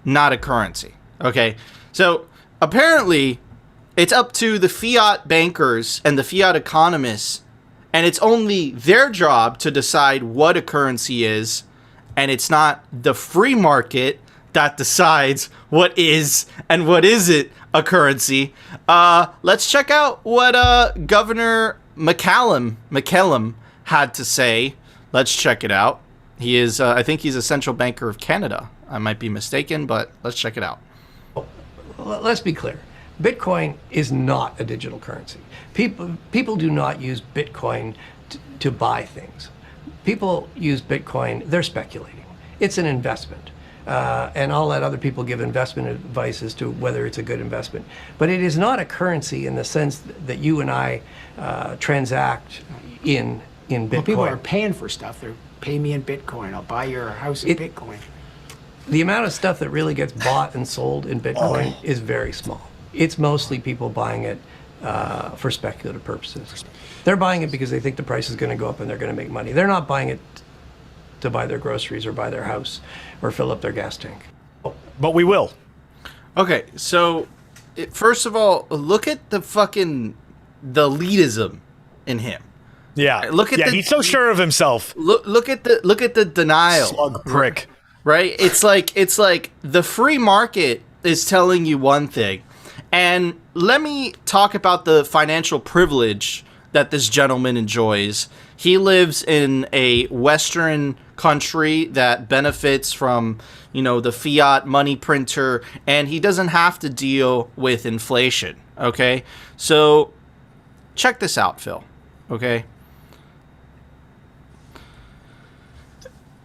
not a currency? Okay, so apparently it's up to the fiat bankers and the fiat economists, and it's only their job to decide what a currency is, and it's not the free market that decides what is and what isn't a currency. Let's check out what Governor McCallum had to say. Let's check it out. He is, I think he's a central banker of Canada. I might be mistaken, but let's check it out. Let's be clear. Bitcoin is not a digital currency. People do not use Bitcoin to buy things. People use Bitcoin, they're speculating. It's an investment. And I'll let other people give investment advice as to whether it's a good investment. But it is not a currency in the sense that you and I transact in Bitcoin. Well, people are paying for stuff. They're paying me in Bitcoin. I'll buy your house in Bitcoin. The amount of stuff that really gets bought and sold in Bitcoin is very small. It's mostly people buying it for speculative purposes. They're buying it because they think the price is going to go up and they're going to make money. They're not buying it to buy their groceries or buy their house or fill up their gas tank. But we will. Okay, so first of all, look at the elitism in him. Yeah. Look at he's so sure of himself. Look at the denial. Slug prick. Right? It's like the free market is telling you one thing. And let me talk about the financial privilege that this gentleman enjoys. He lives in a Western country that benefits from, the fiat money printer, and he doesn't have to deal with inflation. Okay? So check this out, Phil. Okay?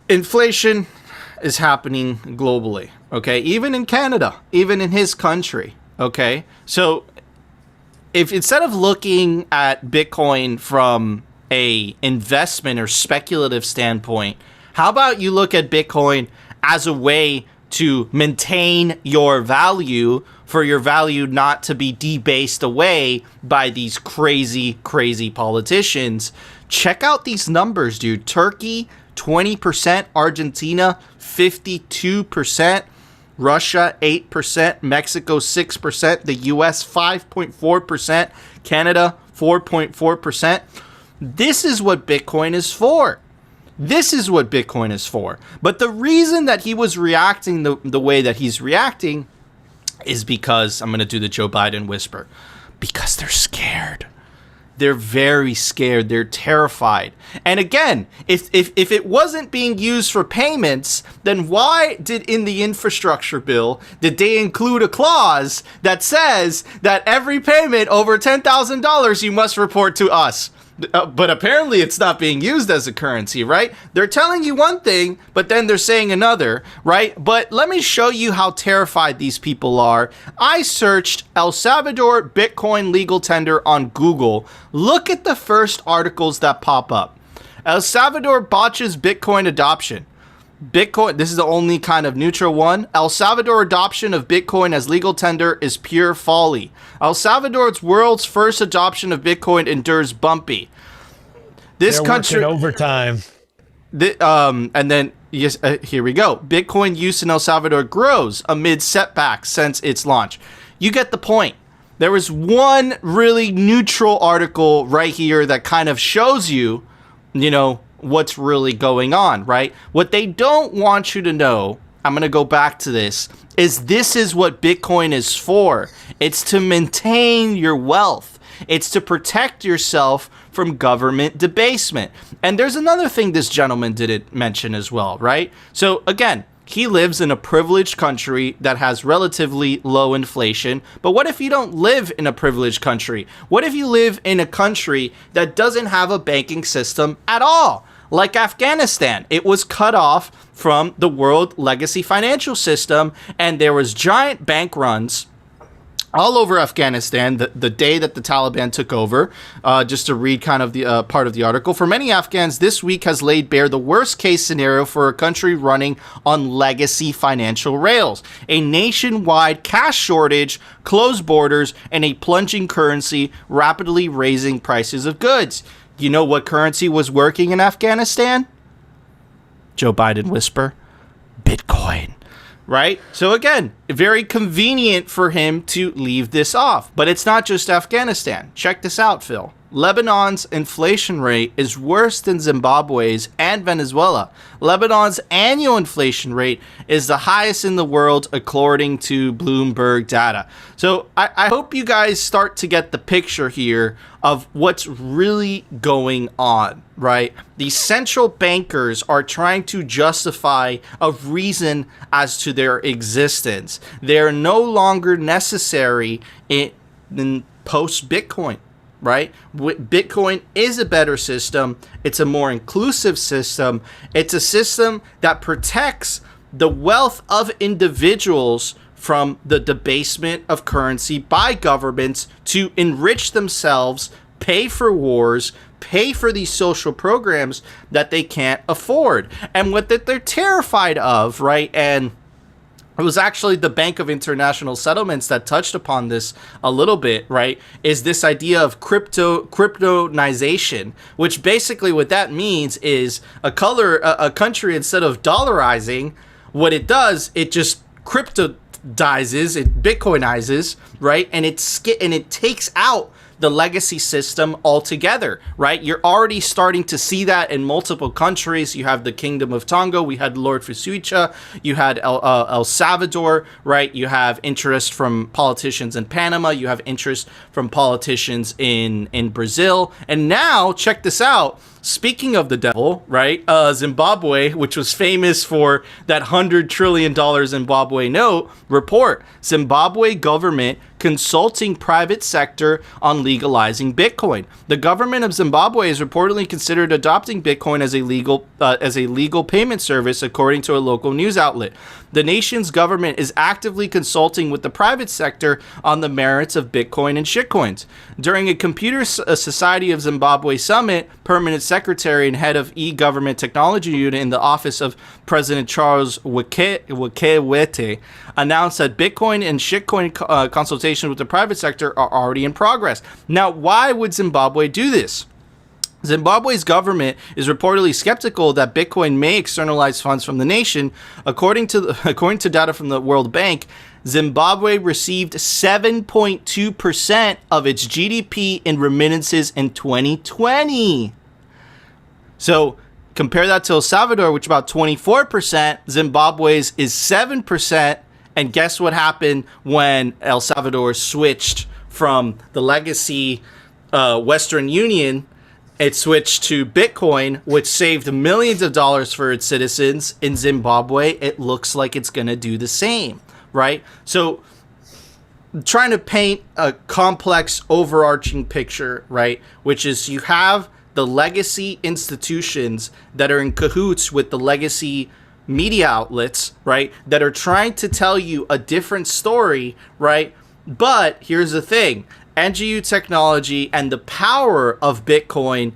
Inflation is happening globally. Okay? Even in Canada, even in his country. Okay? So if instead of looking at Bitcoin from a investment or speculative standpoint, how about you look at Bitcoin as a way to maintain your value, for your value not to be debased away by these crazy politicians? Check out these numbers, dude. Turkey, 20%. Argentina, 52%. Russia, 8%. Mexico, 6%. The US, 5.4%. Canada, 4.4%. This is what Bitcoin is for. This is what Bitcoin is for. But the reason that he was reacting the way that he's reacting is because, I'm going to do the Joe Biden whisper, because they're scared. They're very scared. They're terrified. And again, if it wasn't being used for payments, then why did in the infrastructure bill did they include a clause that says that every payment over $10,000 you must report to us? But apparently it's not being used as a currency, right? They're telling you one thing, but then they're saying another, right? But let me show you how terrified these people are. I searched El Salvador Bitcoin legal tender on Google. Look at the first articles that pop up. El Salvador botches Bitcoin adoption. Bitcoin, this is the only kind of neutral one. El Salvador adoption of Bitcoin as legal tender is pure folly. El Salvador's world's first adoption of Bitcoin endures bumpy. This They're country working overtime. And then yes, here we go. Bitcoin use in El Salvador grows amid setbacks since its launch. You get the point. There was one really neutral article right here that kind of shows you, what's really going on, right? What they don't want you to know, I'm going to go back to this is what Bitcoin is for. It's to maintain your wealth. It's to protect yourself from government debasement. And there's another thing this gentleman didn't mention as well, right? So again, he lives in a privileged country that has relatively low inflation. But what if you don't live in a privileged country? What if you live in a country that doesn't have a banking system at all? Like Afghanistan, it was cut off from the world legacy financial system, and there was giant bank runs all over Afghanistan the day that the Taliban took over. Just to read kind of the part of the article. For many Afghans, this week has laid bare the worst case scenario for a country running on legacy financial rails. A nationwide cash shortage, closed borders, and a plunging currency rapidly raising prices of goods. You know what currency was working in Afghanistan? Joe Biden whisper, Bitcoin. Right? So again, very convenient for him to leave this off. But it's not just Afghanistan. Check this out, Phil. Lebanon's inflation rate is worse than Zimbabwe's and Venezuela. Lebanon's annual inflation rate is the highest in the world, according to Bloomberg data. So I hope you guys start to get the picture here of what's really going on, right? These central bankers are trying to justify a reason as to their existence. They're no longer necessary in post-Bitcoin. Right? Bitcoin is a better system. It's a more inclusive system. It's a system that protects the wealth of individuals from the debasement of currency by governments to enrich themselves, pay for wars, pay for these social programs that they can't afford. And what that they're terrified of, right? And it was actually the Bank of International Settlements that touched upon this a little bit, right? Is this idea of cryptonization, which basically what that means is a country, instead of dollarizing, what it does, it just cryptodizes, it Bitcoinizes, right? And it takes out the legacy system altogether, right? You're already starting to see that in multiple countries. You have the Kingdom of Tonga, we had Lord Fusuicha, you had El Salvador, right? You have interest from politicians in Panama, you have interest from politicians in Brazil, and now, check this out, speaking of the devil, right? Zimbabwe, which was famous for that $100 trillion Zimbabwe note report, Zimbabwe government consulting private sector on legalizing Bitcoin. The government of Zimbabwe is reportedly considered adopting Bitcoin as a legal payment service, according to a local news outlet. The nation's government is actively consulting with the private sector on the merits of Bitcoin and shitcoins. During a Computer Society of Zimbabwe summit, permanent secretary and head of e-government technology unit in the office of President Charles Wekewete announced that Bitcoin and shitcoin consultations with the private sector are already in progress. Now, why would Zimbabwe do this? Zimbabwe's government is reportedly skeptical that Bitcoin may externalize funds from the nation. According to data from the World Bank, Zimbabwe received 7.2% of its GDP in remittances in 2020. So compare that to El Salvador, which is about 24%. Zimbabwe's is 7%. And guess what happened when El Salvador switched from the legacy Western Union? It switched to Bitcoin, which saved millions of dollars for its citizens. In Zimbabwe, it looks like it's going to do the same, right? So trying to paint a complex, overarching picture, right, which is you have the legacy institutions that are in cahoots with the legacy media outlets, right, that are trying to tell you a different story, right? But here's the thing. NGU technology and the power of Bitcoin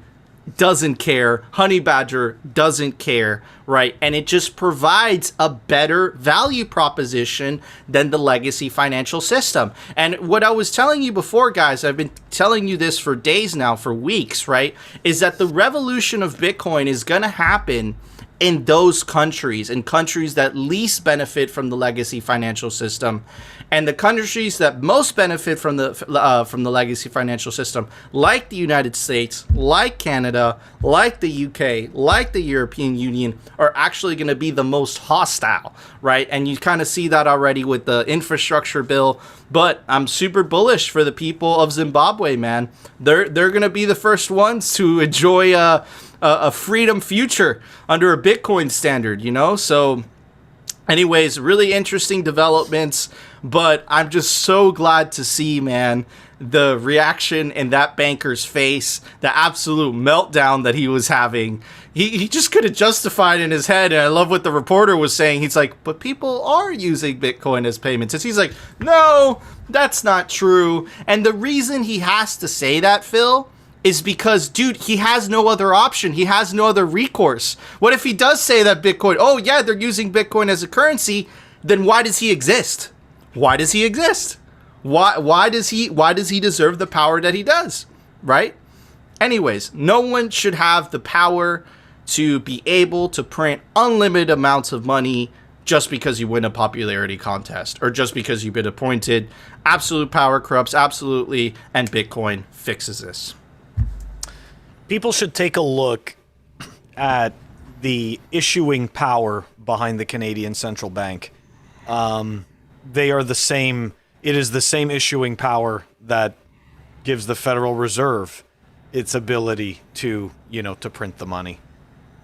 doesn't care. Honey Badger doesn't care, right? And it just provides a better value proposition than the legacy financial system. And what I was telling you before, guys, I've been telling you this for days now, for weeks, right? Is that the revolution of Bitcoin is going to happen in those countries, in countries that least benefit from the legacy financial system, and the countries that most benefit from the legacy financial system, like the United States, like Canada, like the UK, like the European Union, are actually going to be the most hostile, right? And you kind of see that already with the infrastructure bill. But I'm super bullish for the people of Zimbabwe, man. They're going to be the first ones to enjoy a freedom future under a Bitcoin standard, you know? So anyways, really interesting developments, but I'm just so glad to see, man, the reaction in that banker's face, the absolute meltdown that he was having. He just couldn't justify it in his head, and I love what the reporter was saying. He's like, but people are using Bitcoin as payments. And he's like, no, that's not true. And the reason he has to say that, Phil, is because, dude, he has no other option. He has no other recourse. What if he does say that Bitcoin, oh yeah, they're using Bitcoin as a currency, then why does he exist? Why does he exist? Why does he deserve the power that he does, right? Anyways, no one should have the power to be able to print unlimited amounts of money just because you win a popularity contest or just because you've been appointed. Absolute power corrupts absolutely, and Bitcoin fixes this. People should take a look at the issuing power behind the Canadian Central Bank. They are the same. It is the same issuing power that gives the Federal Reserve its ability to, to print the money.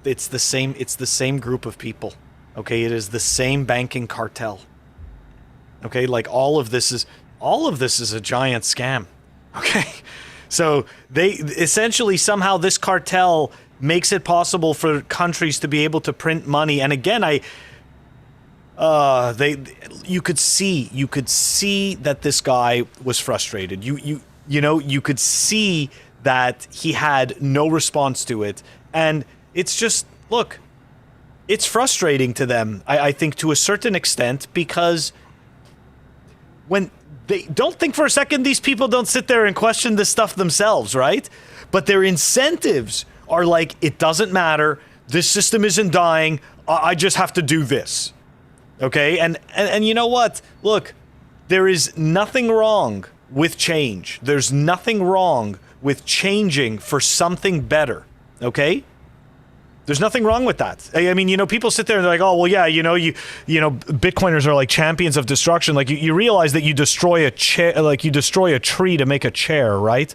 It's the same group of people. Okay, it is the same banking cartel. Okay, like all of this is a giant scam. Okay. So they essentially somehow this cartel makes it possible for countries to be able to print money. And again, you could see that this guy was frustrated. You could see that he had no response to it. And it's just, look, it's frustrating to them, I think, to a certain extent, because when they don't think for a second, these people don't sit there and question this stuff themselves, right? But their incentives are like, it doesn't matter. This system isn't dying. I just have to do this. Okay? And you know what? Look, there is nothing wrong with change. There's nothing wrong with changing for something better. Okay? There's nothing wrong with that. I mean, people sit there and they're like, oh, well, yeah, Bitcoiners are like champions of destruction. Like you realize that you destroy a chair, like you destroy a tree to make a chair, right?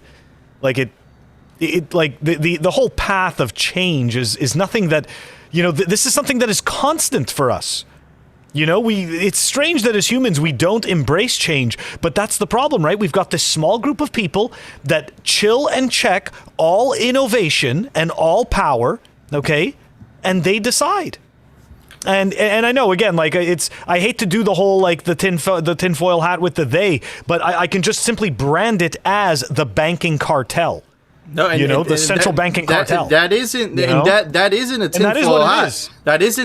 Like the whole path of change is nothing that, this is something that is constant for us. It's strange that as humans, we don't embrace change, but that's the problem, right? We've got this small group of people that chill and check all innovation and all power. Okay, and they decide, and I know, again, like I hate to do the whole like the tinfoil hat with the they, but I can just simply brand it as the banking cartel. No, the central banking cartel. That isn't a tinfoil hat. That isn't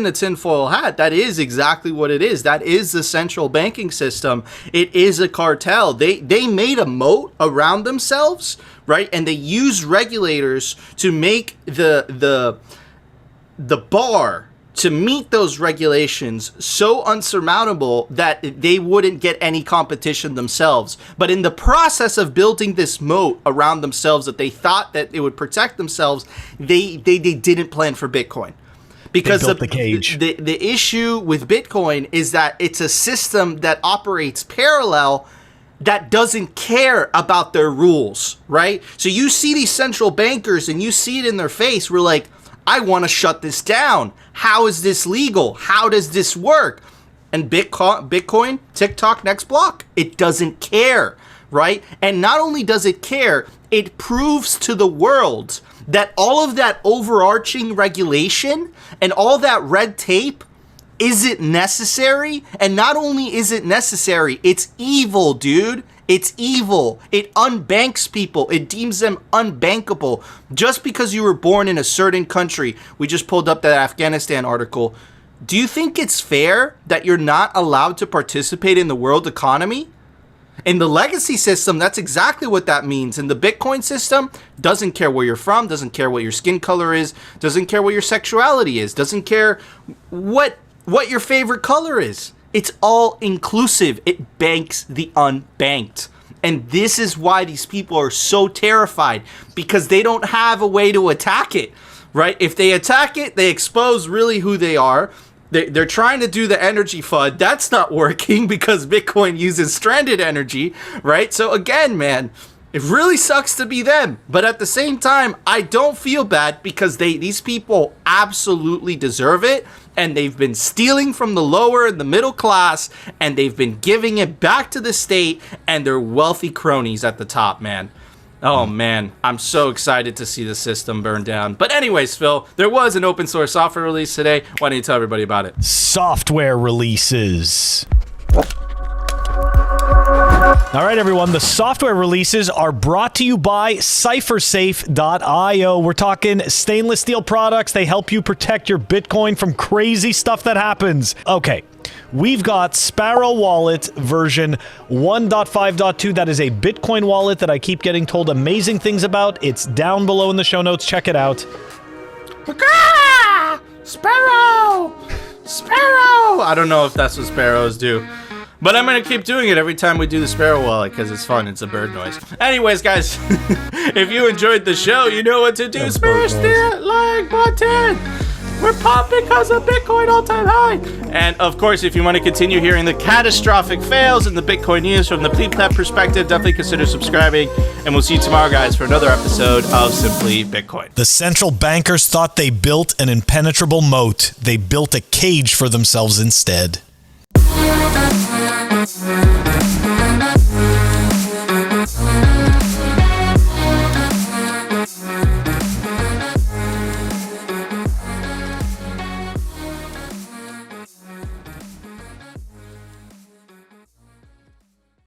a tinfoil hat. That is exactly what it is. That is the central banking system. It is a cartel. They made a moat around themselves, right? And they used regulators to make the bar to meet those regulations so unsurmountable that they wouldn't get any competition themselves. But in the process of building this moat around themselves that they thought that it would protect themselves, they didn't plan for Bitcoin. Because the issue with Bitcoin is that it's a system that operates parallel, that doesn't care about their rules, right? So you see these central bankers and you see it in their face. We're like, I want to shut this down. How is this legal? How does this work? And Bitcoin, TikTok, next block, it doesn't care, right? And not only does it care, it proves to the world that all of that overarching regulation and all that red tape isn't necessary. And not only is it necessary, it's evil, dude. It's evil. It unbanks people. It deems them unbankable. Just because you were born in a certain country. We just pulled up that Afghanistan article. Do you think it's fair that you're not allowed to participate in the world economy? In the legacy system, that's exactly what that means. In the Bitcoin system, doesn't care where you're from, doesn't care what your skin color is, doesn't care what your sexuality is, doesn't care what your favorite color is. It's all inclusive. It banks the unbanked. And this is why these people are so terrified, because they don't have a way to attack it, right? If they attack it, they expose really who they are. They're trying to do the energy FUD. That's not working because Bitcoin uses stranded energy, right? So again, man, it really sucks to be them. But at the same time, I don't feel bad because these people absolutely deserve it. And they've been stealing from the lower and the middle class, and they've been giving it back to the state and their wealthy cronies at the top, man. Oh, man, I'm so excited to see the system burn down. But anyways, Phil, there was an open source software release today. Why don't you tell everybody about it? Software releases. All right, everyone, the software releases are brought to you by CipherSafe.io. We're talking stainless steel products. They help you protect your Bitcoin from crazy stuff that happens. Okay, we've got Sparrow Wallet version 1.5.2. That is a Bitcoin wallet that I keep getting told amazing things about. It's down below in the show notes. Check it out. Sparrow! Sparrow! I don't know if that's what sparrows do. But I'm going to keep doing it every time we do the Sparrow Wallet because it's fun. It's a bird noise. Anyways, guys, if you enjoyed the show, you know what to do. Smash that like button. We're popping because of Bitcoin all-time high. And, of course, if you want to continue hearing the catastrophic fails in the Bitcoin news from the Pleep perspective, definitely consider subscribing. And we'll see you tomorrow, guys, for another episode of Simply Bitcoin. The central bankers thought they built an impenetrable moat. They built a cage for themselves instead.